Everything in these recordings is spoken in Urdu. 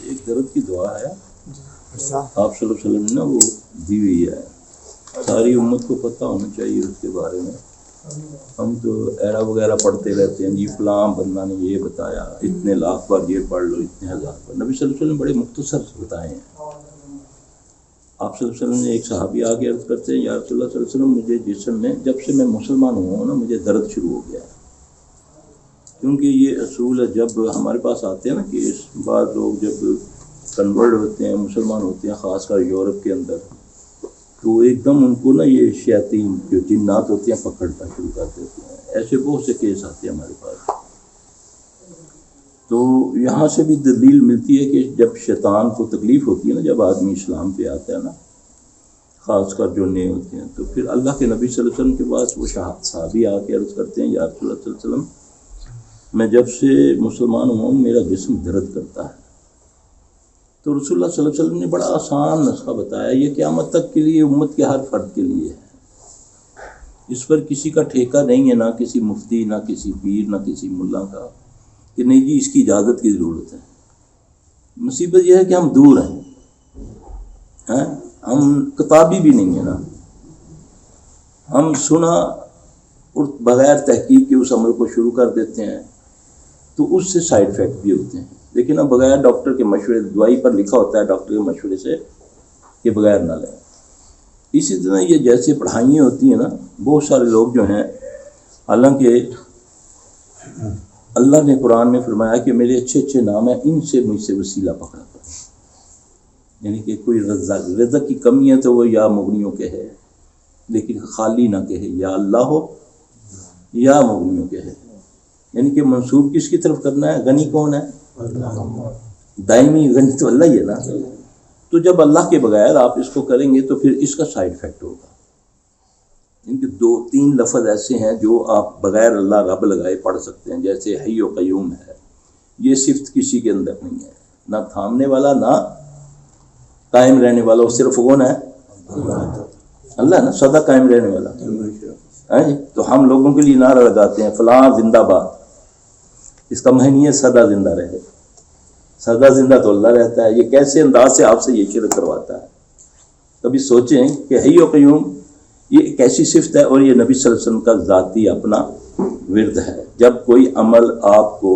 ایک درد کی دعا ہے آپ صلی اللہ علیہ وسلم نے وہ دی ہوئی ہے, ساری امت کو پتہ ہونا چاہیے اس کے بارے میں. ہم تو ایرا وغیرہ پڑھتے رہتے ہیں, جی فلاں بندہ نے یہ بتایا, اتنے لاکھ بار یہ پڑھ لو, اتنے ہزار بار. نبی صلی اللہ علیہ وسلم بڑے مختصر بتائے ہیں. آپ صلی اللہ علیہ وسلم نے ایک صحابی آ کے عرض کرتے ہیں, یا رسول اللہ صلی اللہ علیہ وسلم مجھے جسم میں جب سے میں مسلمان ہوا ہوں نا مجھے درد شروع ہو گیا ہے. کیونکہ یہ اصول ہے جب ہمارے پاس آتے ہیں نا کہ اس بعض لوگ جب کنورٹ ہوتے ہیں, مسلمان ہوتے ہیں, خاص کر یورپ کے اندر, تو ایک دم ان کو نا یہ شیاطین جو جنات ہوتے ہیں پکڑنا شروع کر دیتے ہیں. ایسے بہت سے کیس آتے ہیں ہمارے پاس. تو یہاں سے بھی دلیل ملتی ہے کہ جب شیطان کو تکلیف ہوتی ہے نا, جب آدمی اسلام پہ آتا ہے نا, خاص کر جو نئے ہوتے ہیں, تو پھر اللہ کے نبی صلی اللہ علیہ وسلم کے پاس وہ صحابی آ کے عرض کرتے ہیں, یا رسول اللہ صلی اللہ علیہ وسلم میں جب سے مسلمان ہوا ہوں میرا جسم درد کرتا ہے. تو رسول اللہ صلی اللہ علیہ وسلم نے بڑا آسان نسخہ بتایا, یہ قیامت تک کے لیے امت کے ہر فرد کے لیے ہے. اس پر کسی کا ٹھیکہ نہیں ہے, نہ کسی مفتی, نہ کسی پیر, نہ کسی ملا کا, کہ نہیں جی اس کی اجازت کی ضرورت ہے. مصیبت یہ ہے کہ ہم دور ہیں, ہم کتابی بھی نہیں ہیں نا, ہم سنا اور بغیر تحقیق کے اس عمل کو شروع کر دیتے ہیں, تو اس سے سائیڈ افیکٹ بھی ہوتے ہیں. لیکن اب بغیر ڈاکٹر کے مشورے, دوائی پر لکھا ہوتا ہے ڈاکٹر کے مشورے سے کہ بغیر نہ لیں. اسی طرح یہ جیسے پڑھائیاں ہوتی ہیں نا, بہت سارے لوگ جو ہیں, حالانکہ اللہ نے قرآن میں فرمایا کہ میرے اچھے اچھے نام ہیں, ان سے مجھ سے وسیلہ پکڑا کرو. یعنی کہ کوئی رزق کی کمی ہے تو وہ یا مغنیوں کے ہے, لیکن خالی نہ کہے یا اللہ ہو یا مغنیوں کے ہے. یعنی کہ منسوب کس کی طرف کرنا ہے؟ غنی کون ہے؟ دائمی غنی تو اللہ ہی ہے نا. تو جب اللہ کے بغیر آپ اس کو کریں گے تو پھر اس کا سائیڈ افیکٹ ہوگا. ان کے 2-3 لفظ ایسے ہیں جو آپ بغیر اللہ رب لگائے پڑھ سکتے ہیں, جیسے حی و قیوم ہے. یہ صفت کسی کے اندر نہیں ہے, نہ تھامنے والا نہ قائم رہنے والا. وہ صرف کون ہے؟ اللہ ہے نا, سدا قائم رہنے والا. تو ہم لوگوں کے لیے نعرہ لگاتے ہیں فلاں زندہ باد, اس کا معنی ہے سدا زندہ رہے. سدا زندہ تو اللہ رہتا ہے. یہ کیسے انداز سے آپ سے یہ شرک کرواتا ہے؟ کبھی سوچیں کہ حی و قیوم یہ ایک ایسی صفت ہے, اور یہ نبی صلی اللہ علیہ وسلم کا ذاتی اپنا ورد ہے. جب کوئی عمل آپ کو,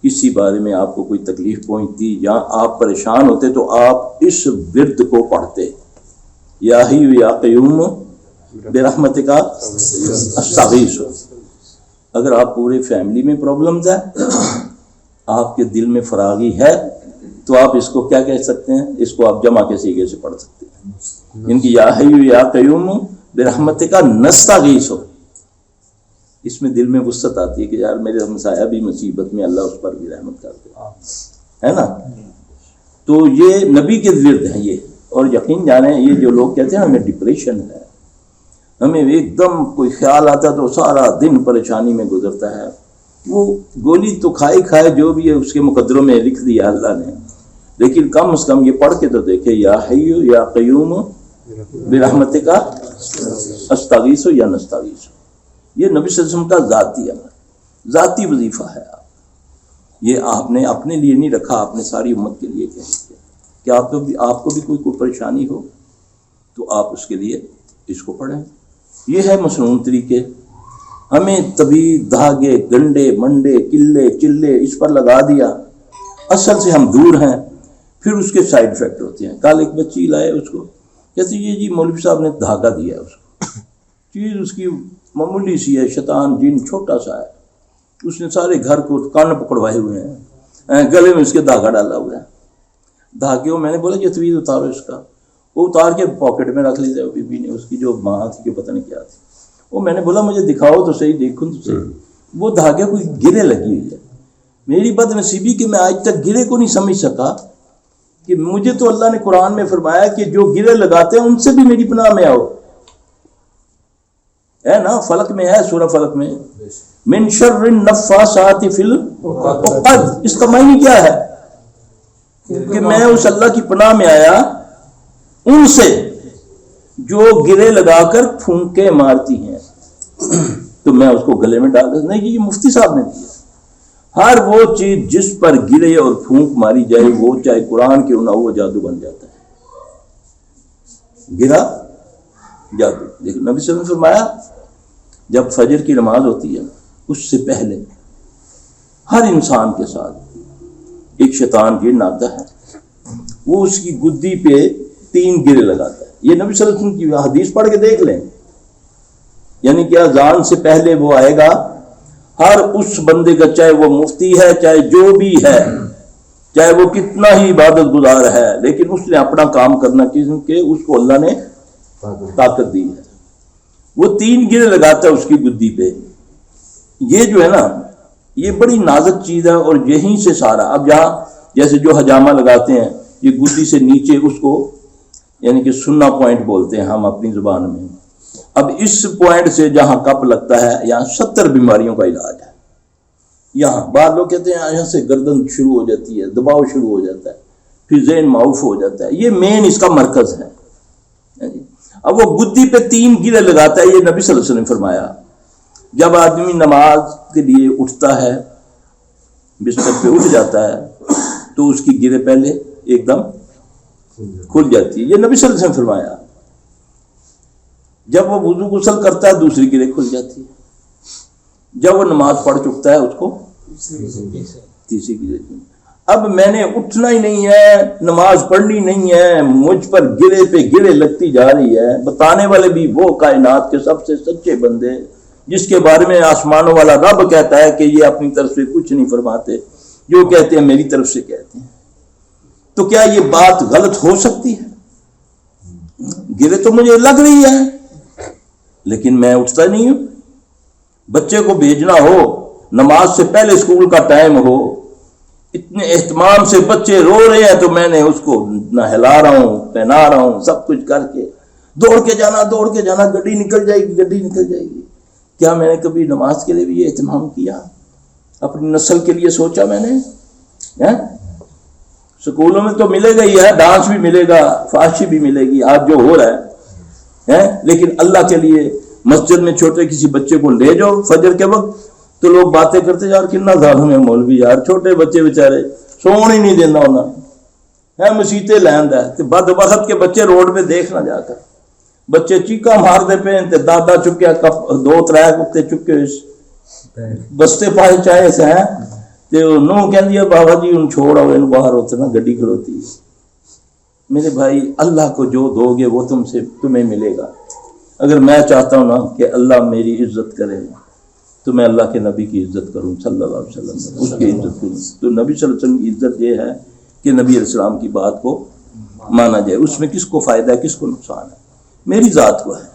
کسی بارے میں آپ کو کوئی تکلیف پہنچتی یا آپ پریشان ہوتے تو آپ اس ورد کو پڑھتے, یا حی یا قیوم برحمتک استغیث. اگر آپ پورے فیملی میں پرابلمز ہے, آپ کے دل میں فراغی ہے, تو آپ اس کو کیا کہہ سکتے ہیں؟ اس کو آپ جمع کے سیغے سے پڑھ سکتے ہیں. ان کی یا حی یا قیوم برحمتک نستغیث. اس میں دل میں وسعت آتی ہے کہ یار میرے ہمسایہ بھی مصیبت میں, اللہ اس پر بھی رحمت کر دے, ہے نا. تو یہ نبی کے ورد ہیں یہ. اور یقین جانیں یہ جو لوگ کہتے ہیں ہمیں ڈپریشن ہے, ہمیں ایک دم کوئی خیال آتا تو سارا دن پریشانی میں گزرتا ہے, وہ گولی تو کھائے جو بھی ہے اس کے مقدروں میں لکھ دیا اللہ نے, لیکن کم از کم یہ پڑھ کے تو دیکھے یا حی یا قیوم برحمتک استغیث یا نستغیث. یہ نبی صلی اللہ علیہ وسلم کا ذاتی عمل, ذاتی وظیفہ ہے. یہ آپ نے اپنے لیے نہیں رکھا, آپ نے ساری امت کے لیے کہہ دیا کہ آپ کو بھی کوئی پریشانی ہو تو آپ اس کے لیے اس کو پڑھیں. یہ ہے مصنون طریقے. ہمیں طبیب دھاگے گنڈے منڈے کلے چلے اس پر لگا دیا, اصل سے ہم دور ہیں. پھر اس کے سائیڈ افیکٹ ہوتے ہیں. کل ایک بچی لائے, اس کو کہتے یہ جی مولوی صاحب نے دھاگا دیا ہے اس کو, چیز اس کی معمولی سی ہے, شیطان جن چھوٹا سا ہے, اس نے سارے گھر کو کان پکڑوائے ہوئے ہیں, گلے میں اس کے دھاگا ڈالا ہوا ہے. دھاگے کو میں نے بولا یہ تویز اتارو اس کا, وہ اتار کے پاکٹ میں رکھ لیتا. بی بی نے, اس کی جو ماں تھی کہ پتہ نہیں کیا تھی, وہ میں نے بولا مجھے دکھاؤ تو صحیح, دیکھوں تو صحیح. وہ دھاگے کوئی گرے لگی ہوئی ہے. میری بد نصیبی کہ میں آج تک گرے کو نہیں سمجھ سکا, کہ مجھے تو اللہ نے قرآن میں فرمایا کہ جو گرے لگاتے ہیں ان سے بھی میری پناہ میں آؤ, ہے نا. فلق میں ہے, سورہ فلق میں من شر النفاثات فی العقد. اس کا معنی کیا ہے کہ میں اس اللہ کی پناہ میں آیا ان سے جو گرے لگا کر پھونکے مارتی ہیں, تو میں اس کو گلے میں ڈال دوں. نہیں, یہ مفتی صاحب نے دیا. ہر وہ چیز جس پر گرے اور پھونک ماری جائے وہ چاہے قرآن کیوں نہ ہو وہ جادو بن جاتا ہے. گرا جادو. دیکھو نبی صلی اللہ علیہ وسلم نے فرمایا جب فجر کی نماز ہوتی ہے اس سے پہلے ہر انسان کے ساتھ ایک شیطان جن آتا ہے, وہ اس کی گدی پہ 3 گرے لگاتا ہے. یہ نبی صلی اللہ علیہ وسلم کی حدیث پڑھ کے دیکھ لیں. یعنی کہ اذان سے پہلے وہ آئے گا, ہر اس بندے کا, چاہے وہ مفتی ہے, چاہے جو بھی ہے, چاہے وہ کتنا ہی عبادت گزار ہے, لیکن اس نے اپنا کام کرنا کہ اس کو اللہ نے طاقت دی ہے. وہ 3 گرے لگاتا ہے اس کی گدی پہ. یہ جو ہے نا یہ بڑی نازک چیز ہے, اور یہیں سے سارا, اب جہاں جیسے جو حجامہ لگاتے ہیں یہ گدی سے نیچے اس کو یعنی کہ سننا پوائنٹ بولتے ہیں ہم اپنی زبان میں. اب اس پوائنٹ سے جہاں کپ لگتا ہے یہاں 70 بیماریوں کا علاج ہے. یہاں بعض لوگ کہتے ہیں یہاں سے گردن شروع ہو جاتی ہے, دباؤ شروع ہو جاتا ہے, پھر ذہن معاف ہو جاتا ہے. یہ مین اس کا مرکز ہے. اب وہ گدی پہ 3 گرے لگاتا ہے. یہ نبی صلی اللہ علیہ وسلم نے فرمایا جب آدمی نماز کے لیے اٹھتا ہے, بستر پہ اٹھ جاتا ہے, تو اس کی گرے پہلے ایک دم کھل جاتی ہے. یہ نبی صلی اللہ علیہ وسلم نے فرمایا. جب وہ وضو غسل کرتا ہے دوسری گرے کھل جاتی ہے. جب وہ نماز پڑھ چکتا ہے اس کو تیسری گرے. اب میں نے اٹھنا ہی نہیں ہے, نماز پڑھنی نہیں ہے, مجھ پر گرے پہ گرے لگتی جا رہی ہے. بتانے والے بھی وہ کائنات کے سب سے سچے بندے جس کے بارے میں آسمانوں والا رب کہتا ہے کہ یہ اپنی طرف سے کچھ نہیں فرماتے, جو کہتے ہیں میری طرف سے کہتے ہیں. تو کیا یہ بات غلط ہو سکتی ہے؟ گرے تو مجھے لگ رہی ہے لیکن میں اٹھتا نہیں ہوں. بچے کو بھیجنا ہو, نماز سے پہلے اسکول کا ٹائم ہو, اتنے اہتمام سے بچے رو رہے ہیں تو میں نے اس کو نہلا رہا ہوں, پہنا رہا ہوں, سب کچھ کر کے دوڑ کے جانا, گڈی نکل جائے گی. کیا میں نے کبھی نماز کے لیے بھی یہ اہتمام کیا؟ اپنی نسل کے لیے سوچا میں نے؟ سکولوں میں تو ملے گا ہی ہے, ڈانس بھی ملے گا, فحاشی بھی ملے گی, آج جو ہو رہا ہے, لیکن اللہ کے لیے مسجد میں چھوٹے کسی بچے کو لے جاؤ فجر کے وقت تو لوگ باتیں کرتے یار کتنا ظالم ہے مولوی, یار چھوٹے بچے بیچارے سون ہی نہیں دینا ہونا ہے, مسیطے لیند ہے. بد وقت کے بچے روڈ پہ دیکھنا جا کر, بچے چیکا مار دے پہ تے دادا چکیا 2-3 کتے چکے بستے پائے چاہے سے ہیں تے نو کہندی ہے بابا جی ان چھوڑ آؤ ان باہر ہوتے نا گڈی کھلوتی. میرے بھائی اللہ کو جو دو گے وہ تمہیں ملے گا. اگر میں چاہتا ہوں نا کہ اللہ میری عزت کرے تو میں اللہ کے نبی کی عزت کروں صلی اللہ علیہ وسلم, اس کی عزت کروں. تو نبی صلی اللہ علیہ وسلم کی عزت یہ ہے کہ نبی علیہ السلام کی بات کو مانا جائے. اس میں کس کو فائدہ ہے کس کو نقصان ہے؟ میری ذات کو ہے.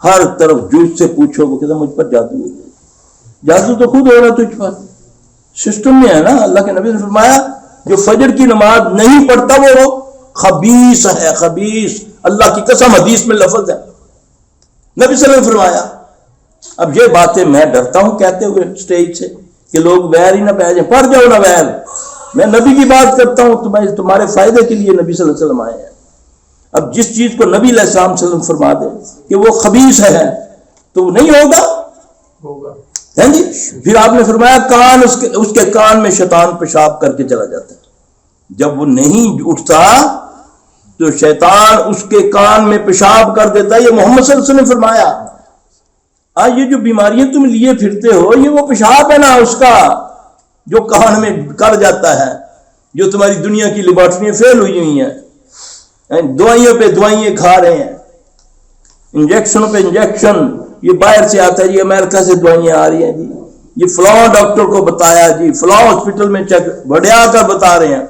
ہر طرف جو اس سے پوچھو وہ کہتا مجھ پر جادو ہو جائے. جادو تو خود ہو رہا تجھ پر, سسٹم میں ہے نا. اللہ کے نبی نے فرمایا جو فجر کی نماز نہیں پڑھتا وہ خبیث ہے, خبیث. اللہ کی قسم حدیث میں لفظ ہے, نبی صلی اللہ علیہ وسلم نے فرمایا. اب یہ باتیں میں ڈرتا ہوں کہتے ہوئے سٹیج سے کہ لوگ ویر ہی نہ پہ جائیں, پڑھ جاؤ نہ ویر. میں نبی کی بات کرتا ہوں, تمہارے فائدے کے لیے نبی صلی اللہ علیہ وسلم آئے ہیں. اب جس چیز کو نبی علیہ السلام صلی اللہ علیہ وسلم فرما دے کہ وہ خبیث ہے تو نہیں ہوگا جی. پھر آپ نے فرمایا کان اس کے کان میں شیطان پیشاب کر کے چلا جاتا ہے. جب وہ نہیں اٹھتا تو شیطان اس کے کان میں پیشاب کر دیتا ہے. یہ محمد صلی اللہ علیہ وسلم نے فرمایا. آج یہ جو بیماریاں تم لیے پھرتے ہو یہ وہ پیشاب ہے نا اس کا جو کان میں کر جاتا ہے, جو تمہاری دنیا کی لیبارٹریاں فیل ہوئی ہیں, دوائیوں پہ دوائیاں کھا رہے ہیں, انجیکشنوں پہ انجیکشن. یہ باہر سے آتا ہے جی, امریکہ سے دوائیاں آ رہی ہیں جی, یہ فلاں ڈاکٹر کو بتایا جی, فلاں ہاسپٹل میں چیک بڑھیا کر بتا رہے ہیں.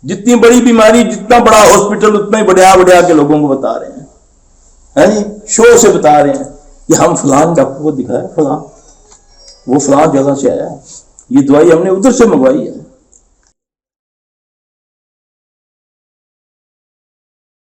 جتنی بڑی بیماری جتنا بڑا ہاسپٹل اتنا ہی بڑھیا کے لوگوں کو بتا رہے ہیں جی, شو سے بتا رہے ہیں کہ ہم فلاں ڈاکٹر کو دکھایا, فلاں وہ فلاں جگہ سے آیا, یہ دوائی ہم نے ادھر سے منگوائی ہے.